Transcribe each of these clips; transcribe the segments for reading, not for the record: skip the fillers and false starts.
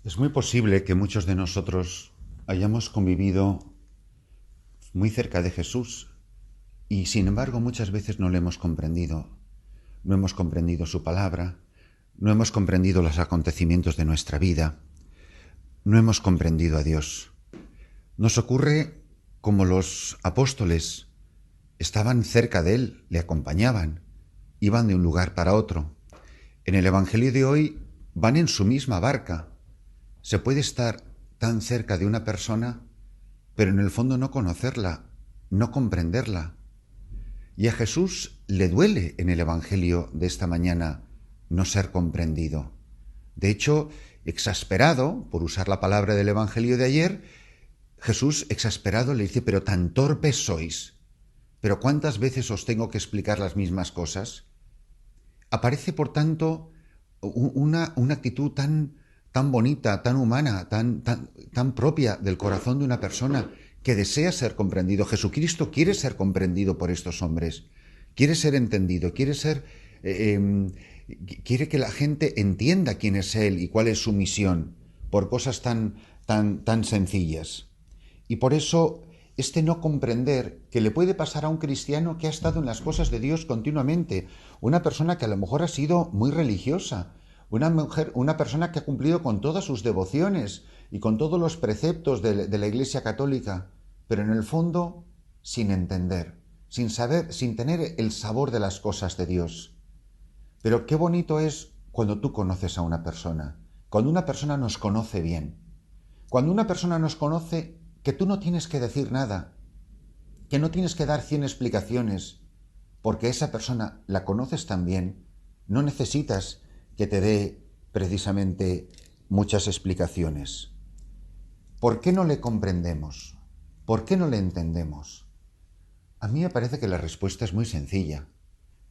Es muy posible que muchos de nosotros hayamos convivido muy cerca de Jesús y sin embargo muchas veces no le hemos comprendido. No hemos comprendido su palabra, no hemos comprendido los acontecimientos de nuestra vida, no hemos comprendido a Dios. Nos ocurre como los apóstoles estaban cerca de Él, le acompañaban, iban de un lugar para otro. En el Evangelio de hoy van en su misma barca. Se puede estar tan cerca de una persona, pero en el fondo no conocerla, no comprenderla. Y a Jesús le duele en el Evangelio de esta mañana no ser comprendido. De hecho, exasperado, por usar la palabra del Evangelio de ayer, Jesús exasperado le dice, pero tan torpes sois, pero ¿cuántas veces os tengo que explicar las mismas cosas? Aparece, por tanto, una actitud tan bonita, tan humana, tan propia del corazón de una persona que desea ser comprendido. Jesucristo quiere ser comprendido por estos hombres, quiere ser entendido, quiere que la gente entienda quién es Él y cuál es su misión por cosas tan sencillas. Y por eso este no comprender que le puede pasar a un cristiano que ha estado en las cosas de Dios continuamente, una persona que a lo mejor ha sido muy religiosa, una persona que ha cumplido con todas sus devociones y con todos los preceptos de la Iglesia Católica, pero en el fondo sin entender, sin saber, sin tener el sabor de las cosas de Dios. Pero qué bonito es cuando tú conoces a una persona, cuando una persona nos conoce bien, cuando una persona nos conoce que tú no tienes que decir nada, que no tienes que dar 100 explicaciones, porque esa persona la conoces tan bien, no necesitas que te dé precisamente muchas explicaciones. ¿Por qué no le comprendemos? ¿Por qué no le entendemos? A mí me parece que la respuesta es muy sencilla.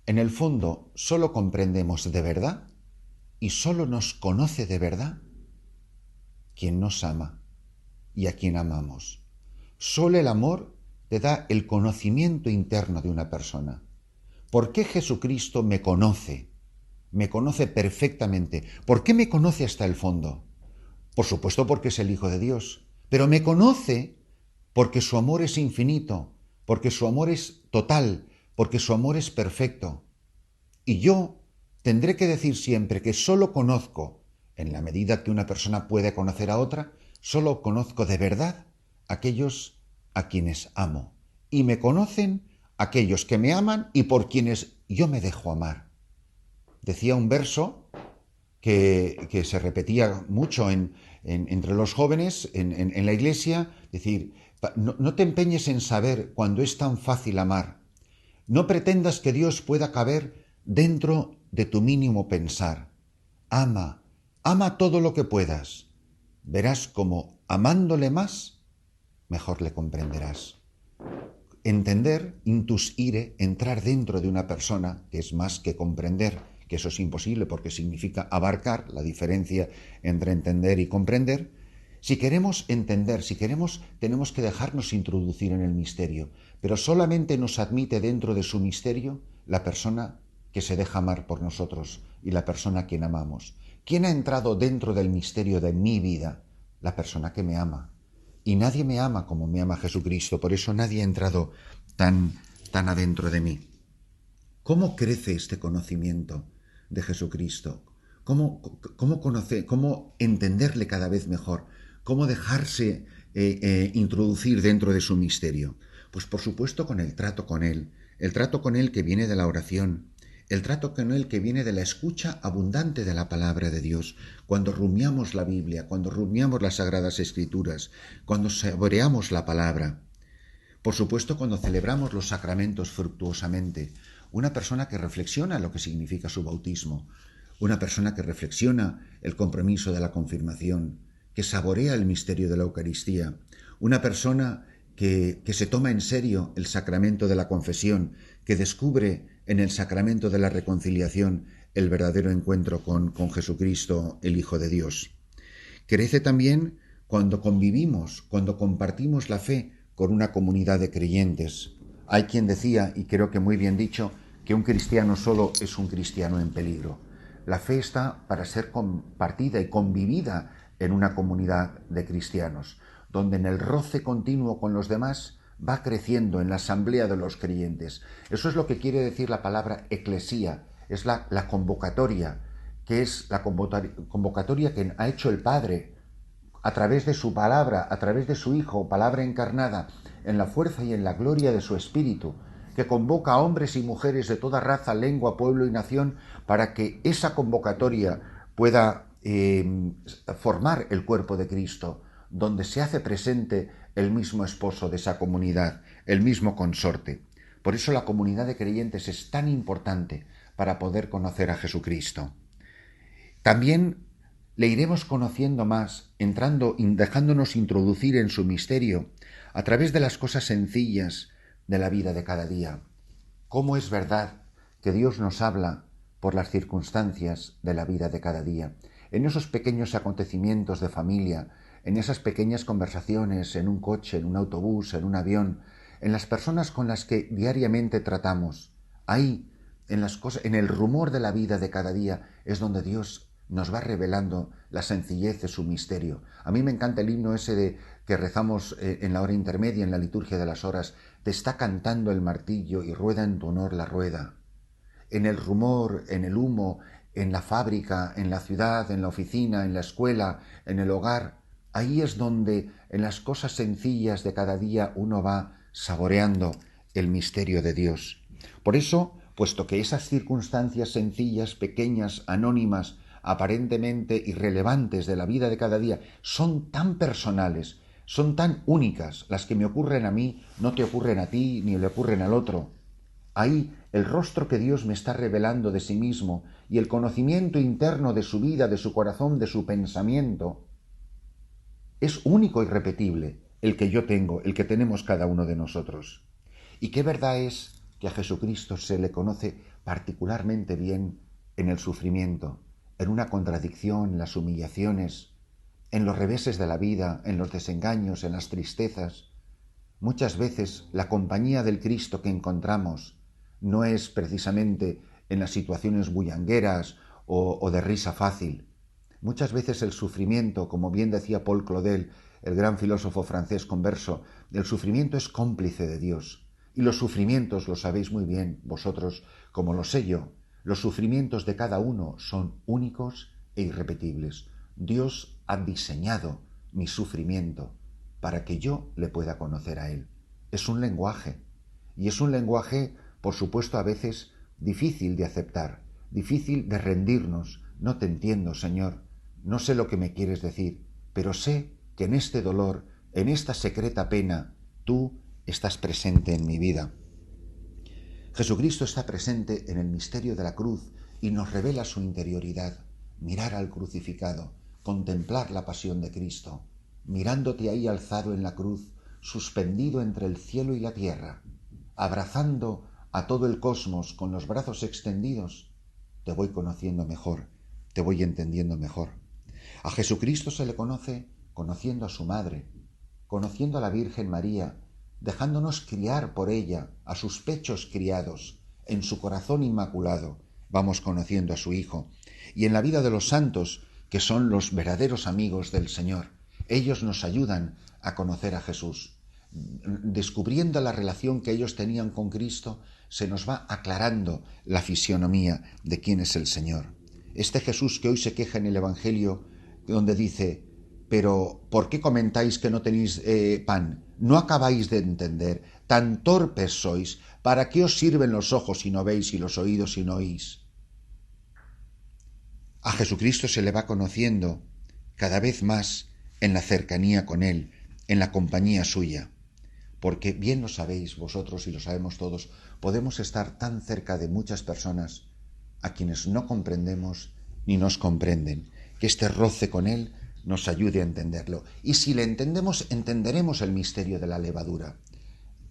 En el fondo, solo comprendemos de verdad y solo nos conoce de verdad quien nos ama y a quien amamos. Solo el amor te da el conocimiento interno de una persona. ¿Por qué Jesucristo me conoce? Me conoce perfectamente. ¿Por qué me conoce hasta el fondo? Por supuesto porque es el Hijo de Dios. Pero me conoce porque su amor es infinito, porque su amor es total, porque su amor es perfecto. Y yo tendré que decir siempre que solo conozco, en la medida que una persona puede conocer a otra, solo conozco de verdad aquellos a quienes amo. Y me conocen aquellos que me aman y por quienes yo me dejo amar. Decía un verso que se repetía mucho entre los jóvenes en la iglesia, decir, no te empeñes en saber cuando es tan fácil amar. No pretendas que Dios pueda caber dentro de tu mínimo pensar. Ama, ama todo lo que puedas. Verás cómo amándole más, mejor le comprenderás. Entender, intusire, entrar dentro de una persona, que es más que comprender, que eso es imposible porque significa abarcar la diferencia entre entender y comprender. Si queremos entender, si queremos, tenemos que dejarnos introducir en el misterio, pero solamente nos admite dentro de su misterio la persona que se deja amar por nosotros y la persona a quien amamos. ¿Quién ha entrado dentro del misterio de mi vida? La persona que me ama. Y nadie me ama como me ama Jesucristo, por eso nadie ha entrado tan adentro de mí. ¿Cómo crece este conocimiento de Jesucristo? ¿Cómo entenderle cada vez mejor? ¿Cómo dejarse introducir dentro de su misterio? Pues por supuesto con el trato con Él que viene de la oración, el trato con Él que viene de la escucha abundante de la palabra de Dios, cuando rumiamos la Biblia, cuando rumiamos las Sagradas Escrituras, cuando saboreamos la palabra. Por supuesto, cuando celebramos los sacramentos fructuosamente, una persona que reflexiona lo que significa su bautismo, una persona que reflexiona el compromiso de la confirmación, que saborea el misterio de la Eucaristía, una persona que se toma en serio el sacramento de la confesión, que descubre en el sacramento de la reconciliación el verdadero encuentro con Jesucristo, el Hijo de Dios. Crece también cuando convivimos, cuando compartimos la fe con una comunidad de creyentes. Hay quien decía, y creo que muy bien dicho, que un cristiano solo es un cristiano en peligro. La fe está para ser compartida y convivida en una comunidad de cristianos, donde en el roce continuo con los demás va creciendo en la asamblea de los creyentes. Eso es lo que quiere decir la palabra eclesía, es la convocatoria, que es la convocatoria que ha hecho el Padre a través de su palabra, a través de su Hijo, palabra encarnada, en la fuerza y en la gloria de su Espíritu, que convoca a hombres y mujeres de toda raza, lengua, pueblo y nación, para que esa convocatoria pueda formar el cuerpo de Cristo, donde se hace presente el mismo esposo de esa comunidad, el mismo consorte. Por eso la comunidad de creyentes es tan importante para poder conocer a Jesucristo. También le iremos conociendo más, entrando, dejándonos introducir en su misterio a través de las cosas sencillas de la vida de cada día. ¿Cómo es verdad que Dios nos habla por las circunstancias de la vida de cada día? En esos pequeños acontecimientos de familia, en esas pequeñas conversaciones, en un coche, en un autobús, en un avión, en las personas con las que diariamente tratamos. Ahí, en el rumor de la vida de cada día, es donde Dios nos va revelando la sencillez de su misterio. A mí me encanta el himno ese que rezamos en la hora intermedia, en la liturgia de las horas. Te está cantando el martillo y rueda en tu honor la rueda. En el rumor, en el humo, en la fábrica, en la ciudad, en la oficina, en la escuela, en el hogar, ahí es donde en las cosas sencillas de cada día uno va saboreando el misterio de Dios. Por eso, puesto que esas circunstancias sencillas, pequeñas, anónimas, aparentemente irrelevantes de la vida de cada día, son tan personales, son tan únicas, las que me ocurren a mí, no te ocurren a ti, ni le ocurren al otro. Ahí el rostro que Dios me está revelando de sí mismo y el conocimiento interno de su vida, de su corazón, de su pensamiento, es único y repetible el que yo tengo, el que tenemos cada uno de nosotros. Y qué verdad es que a Jesucristo se le conoce particularmente bien en el sufrimiento, en una contradicción, en las humillaciones, en los reveses de la vida, en los desengaños, en las tristezas. Muchas veces la compañía del Cristo que encontramos no es precisamente en las situaciones bullangueras o de risa fácil. Muchas veces el sufrimiento, como bien decía Paul Claudel, el gran filósofo francés converso, el sufrimiento es cómplice de Dios. Y los sufrimientos, lo sabéis muy bien vosotros, como lo sé yo, los sufrimientos de cada uno son únicos e irrepetibles. Dios ha diseñado mi sufrimiento para que yo le pueda conocer a Él. Es un lenguaje, y es un lenguaje, por supuesto, a veces difícil de aceptar, difícil de rendirnos. No te entiendo, Señor, no sé lo que me quieres decir, pero sé que en este dolor, en esta secreta pena, tú estás presente en mi vida. Jesucristo está presente en el misterio de la cruz y nos revela su interioridad. Mirar al crucificado, contemplar la pasión de Cristo, mirándote ahí alzado en la cruz, suspendido entre el cielo y la tierra, abrazando a todo el cosmos con los brazos extendidos, te voy conociendo mejor, te voy entendiendo mejor. A Jesucristo se le conoce conociendo a su madre, conociendo a la Virgen María, dejándonos criar por ella, a sus pechos criados, en su corazón inmaculado, vamos conociendo a su Hijo. Y en la vida de los santos, que son los verdaderos amigos del Señor, ellos nos ayudan a conocer a Jesús. Descubriendo la relación que ellos tenían con Cristo, se nos va aclarando la fisionomía de quién es el Señor. Este Jesús que hoy se queja en el Evangelio, donde dice: pero ¿por qué comentáis que no tenéis pan? ¿No acabáis de entender? Tan torpes sois. ¿Para qué os sirven los ojos si no veis y los oídos si no oís? A Jesucristo se le va conociendo cada vez más en la cercanía con Él, en la compañía suya. Porque bien lo sabéis vosotros y lo sabemos todos, podemos estar tan cerca de muchas personas a quienes no comprendemos ni nos comprenden, que este roce con Él nos ayude a entenderlo. Y si le entendemos, entenderemos el misterio de la levadura.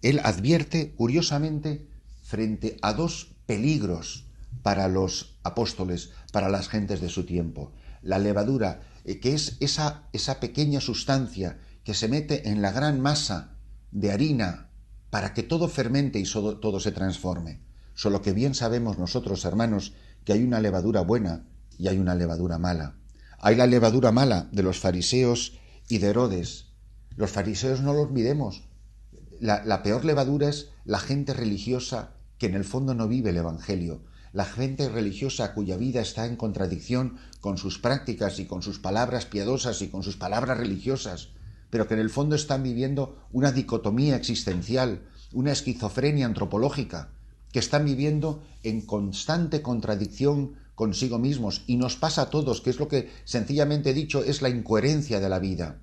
Él advierte, curiosamente, frente a dos peligros para los apóstoles, para las gentes de su tiempo. La levadura, que es esa pequeña sustancia que se mete en la gran masa de harina para que todo fermente y todo se transforme. Solo que bien sabemos nosotros, hermanos, que hay una levadura buena y hay una levadura mala. Hay la levadura mala de los fariseos y de Herodes. Los fariseos no lo olvidemos. La peor levadura es la gente religiosa que en el fondo no vive el Evangelio. La gente religiosa cuya vida está en contradicción con sus prácticas y con sus palabras piadosas y con sus palabras religiosas, pero que en el fondo están viviendo una dicotomía existencial, una esquizofrenia antropológica, que están viviendo en constante contradicción consigo mismos. Y nos pasa a todos, que es lo que sencillamente dicho es la incoherencia de la vida.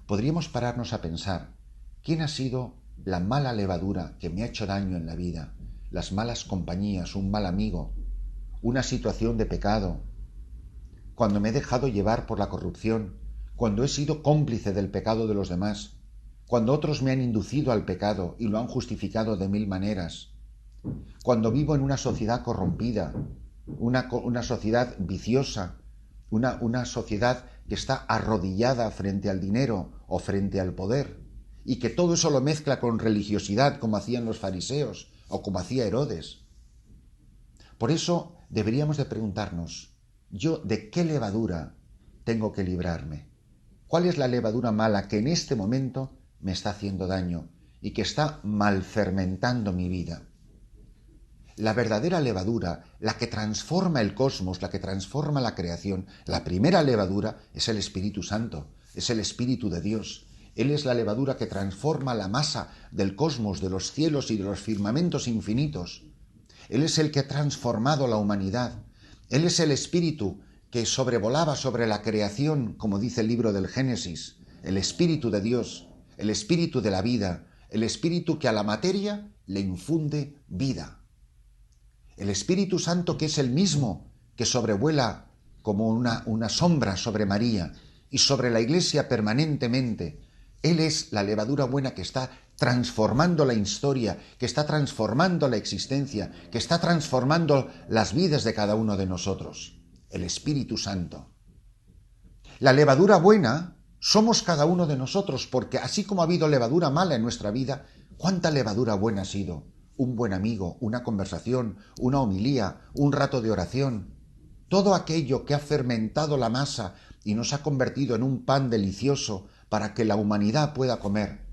Podríamos pararnos a pensar, ¿quién ha sido la mala levadura que me ha hecho daño en la vida? Las malas compañías, un mal amigo, una situación de pecado, cuando me he dejado llevar por la corrupción, cuando he sido cómplice del pecado de los demás, cuando otros me han inducido al pecado y lo han justificado de mil maneras, cuando vivo en una sociedad corrompida, una sociedad viciosa, una sociedad que está arrodillada frente al dinero o frente al poder, y que todo eso lo mezcla con religiosidad, como hacían los fariseos o como hacía Herodes. Por eso deberíamos de preguntarnos, ¿yo de qué levadura tengo que librarme? ¿Cuál es la levadura mala que en este momento me está haciendo daño y que está malfermentando mi vida? La verdadera levadura, la que transforma el cosmos, la que transforma la creación, la primera levadura es el Espíritu Santo, es el Espíritu de Dios. Él es la levadura que transforma la masa del cosmos, de los cielos y de los firmamentos infinitos. Él es el que ha transformado la humanidad. Él es el Espíritu que sobrevolaba sobre la creación, como dice el libro del Génesis, el Espíritu de Dios, el Espíritu de la vida, el Espíritu que a la materia le infunde vida. El Espíritu Santo, que es el mismo que sobrevuela como una sombra sobre María y sobre la Iglesia permanentemente. Él es la levadura buena que está transformando la historia, que está transformando la existencia, que está transformando las vidas de cada uno de nosotros. El Espíritu Santo. La levadura buena somos cada uno de nosotros, porque así como ha habido levadura mala en nuestra vida, ¿cuánta levadura buena ha sido? Un buen amigo, una conversación, una homilía, un rato de oración. Todo aquello que ha fermentado la masa y nos ha convertido en un pan delicioso para que la humanidad pueda comer.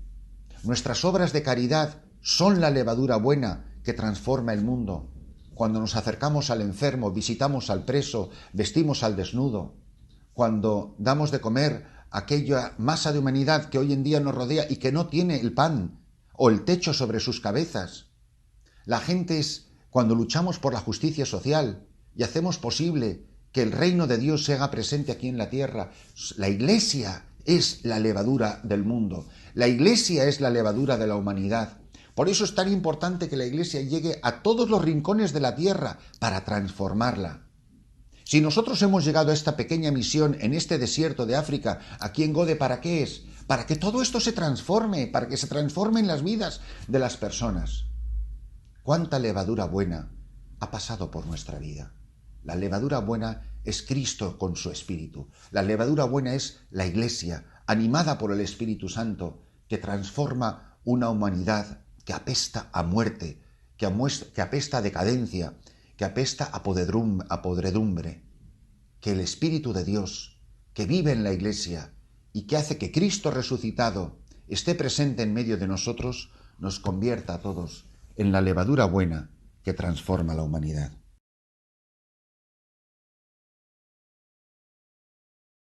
Nuestras obras de caridad son la levadura buena que transforma el mundo. Cuando nos acercamos al enfermo, visitamos al preso, vestimos al desnudo. Cuando damos de comer a aquella masa de humanidad que hoy en día nos rodea y que no tiene el pan o el techo sobre sus cabezas. La gente es cuando luchamos por la justicia social y hacemos posible que el reino de Dios se haga presente aquí en la tierra. La Iglesia es la levadura del mundo. La Iglesia es la levadura de la humanidad. Por eso es tan importante que la Iglesia llegue a todos los rincones de la tierra para transformarla. Si nosotros hemos llegado a esta pequeña misión en este desierto de África, aquí en Gode, ¿para qué es? Para que todo esto se transforme, para que se transformen las vidas de las personas. ¿Cuánta levadura buena ha pasado por nuestra vida? La levadura buena es Cristo con su Espíritu. La levadura buena es la Iglesia, animada por el Espíritu Santo, que transforma una humanidad que apesta a muerte, que apesta a decadencia, que apesta a podredumbre. Que el Espíritu de Dios, que vive en la Iglesia y que hace que Cristo resucitado esté presente en medio de nosotros, nos convierta a todos en la levadura buena que transforma la humanidad.